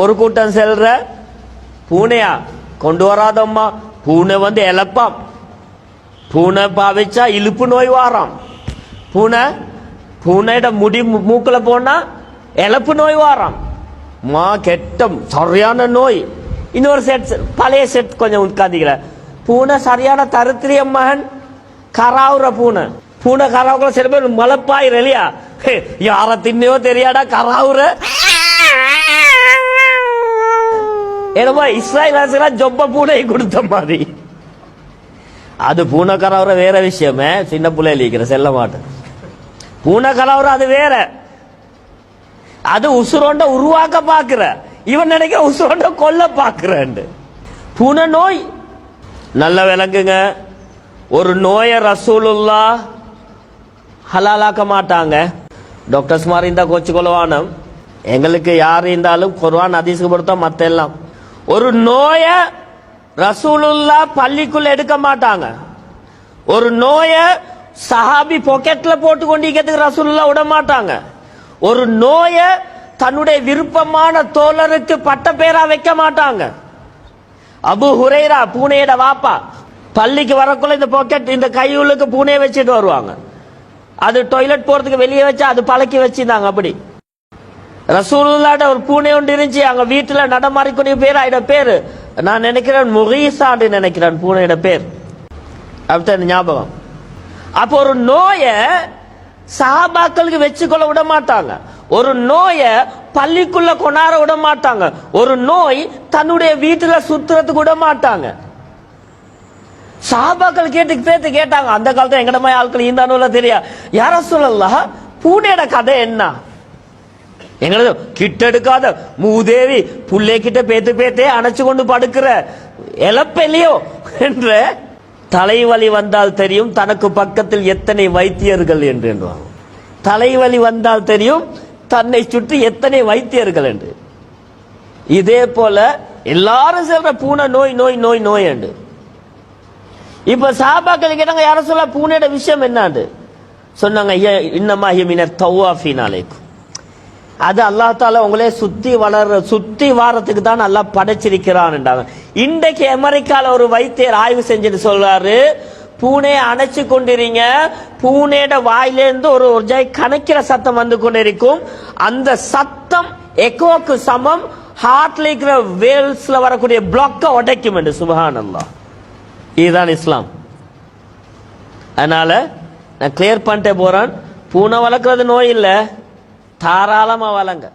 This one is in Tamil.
ஒரு கூட்டம் செல்ற பூனையா கொண்டு வராதம்மா, பூனை வந்து இழப்பாம், பூனை பாவிச்சா இழுப்பு நோய் வாராம், பூனையிட முடி மூக்குல போனா இழப்பு நோய் வாராம், மா கெட்டம் சரியான நோய். இன்னொரு செட் பழைய செட் கொஞ்சம் உட்காந்துக்கிற பூனை சரியான தருத்திரிய மகன் கராவுற பூனை கராவுக்குள்ள சில பேர் மலைப்பாயிர இல்லையா, யார தின்னையோ தெரியாடா கராவுற. என்னமோ இஸ்ராயல் ஜொப்ப பூனை கொடுத்த மாதிரி. அது பூனை கராவுற வேற விஷயமே, சின்ன பிள்ளை இருக்கிற செல்ல மாட்டேன். பூனை கராவுற அது வேற, அது உசுரோண்ட உருவாக்க பாக்குற, இவன் நினைக்கிற உசுரோண்ட கொல்ல பாக்குறேன். பூனை நோய் நல்ல விளங்குங்க. ஒரு நோயை ரசூலுல்லாஹ் ஹலாலாக்க மாட்டாங்க. டாக்டர்ஸ் மாதிரி இருந்தா கோச்சு கொள்வானம், எங்களுக்கு யார் இருந்தாலும் குர்ஆன் ஹதீஸ்க்கு பொறுத்தா மத்த எல்லாம். ஒரு நோயை ரசூலுல்லாஹ் பள்ளிக்குள்ள எடுக்க மாட்டாங்க. ஒரு நோயை சஹாபி பாக்கெட்ல போட்டு கொண்டிருக்கிறதுக்கு ரசூலுல்லாஹ் விட மாட்டாங்க. ஒரு நோயை தன்னுடைய விருப்பமான தோழருக்கு பட்ட பேரா வைக்க மாட்டாங்க. அபு ஹுரைரா பூனையோட வாப்பா பள்ளிக்கு வரக்குள்ள இந்த பாக்கெட் இந்த கையுள்ளுக்கு பூனையை வச்சுட்டு வருவாங்க. அது டாய்லெட் போறதுக்கு வெளியே வச்சா அது பழக்கி வச்சிருந்தாங்க. அப்படி ரசூலுல்லாஹ்ட ஒரு பூனை ஒன்று இருந்துச்சு, அங்க வீட்டுல நடமாறிக்கூடிய பேர் ஆயிட பேரு நான் நினைக்கிறேன் முகீசான்னு நினைக்கிறேன் பூனையோட பேர், அப்படி ஞாபகம். அப்போ ஒரு நோயை சஹாபாக்களுக்கு வச்சுக்கொள்ள விட மாட்டாங்க. ஒரு நோயை பள்ளிக்குள்ள கொண்டாட விட மாட்டாங்க. ஒரு நோய் தன்னுடைய வீட்டுல சுத்துறதுக்கு விட மாட்டாங்க. சஹாபாக்கள் கேட்டாங்க, அந்த காலத்துல எங்கட மாதிரி ஆட்கள் இருந்தானு தெரியா, யார சொல்லலாம் பூனையோட கதை என்ன, எங்களது கிட்ட எடுக்காத மூதேவி புள்ளை கிட்ட பேத்தே அணைச்சு கொண்டு படுக்கிற எலப்பெல்லையோ என்ற தலைவலி வந்தால் தெரியும் தனக்கு பக்கத்தில் எத்தனை வைத்தியர்கள் என்று. தலைவலி வந்தால் தெரியும் தன்னை சுற்றி எத்தனை வைத்தியர்கள் என்று. இதே போல எல்லாரும் சொல்ற பூனை நோய் நோய் நோய் நோய் என்று. இப்ப சஹாபாக்கள் கேட்டாங்க, யார சொல்ல பூனையோட விஷயம் என்னான்னு சொன்னாங்க, இன்னமா ஹிமின தவ்வாஃபின் அலைக்கும், அது அல்லாஹ் தாலா உங்களே சுத்தி வாரத்துக்கு தான் நல்லா படைச்சிருக்கிறான். இன்றைக்கு அமெரிக்கால ஒரு வைத்தியர் ஆய்வு செஞ்சுட்டு சொல்றாரு, பூனையை அணைச்சு கொண்டிருங்க, பூனையோட வாயிலிருந்து ஒரு கணக்கிற சத்தம் வந்து கொண்டிருக்கும், அந்த சத்தம் எக்கோக்கு சமம் ஹார்ட்ல இருக்கிற வேல்ஸ்ல வரக்கூடிய பிளாக்க உடைக்கும் என்று. சுப்ஹானல்லாஹ், இதுதான் இஸ்லாம். அதனால நான் கிளியர் பண்ணிட்டே போறேன், பூனை வளர்க்கறது நோய் இல்ல, தாராளமா வளங்க.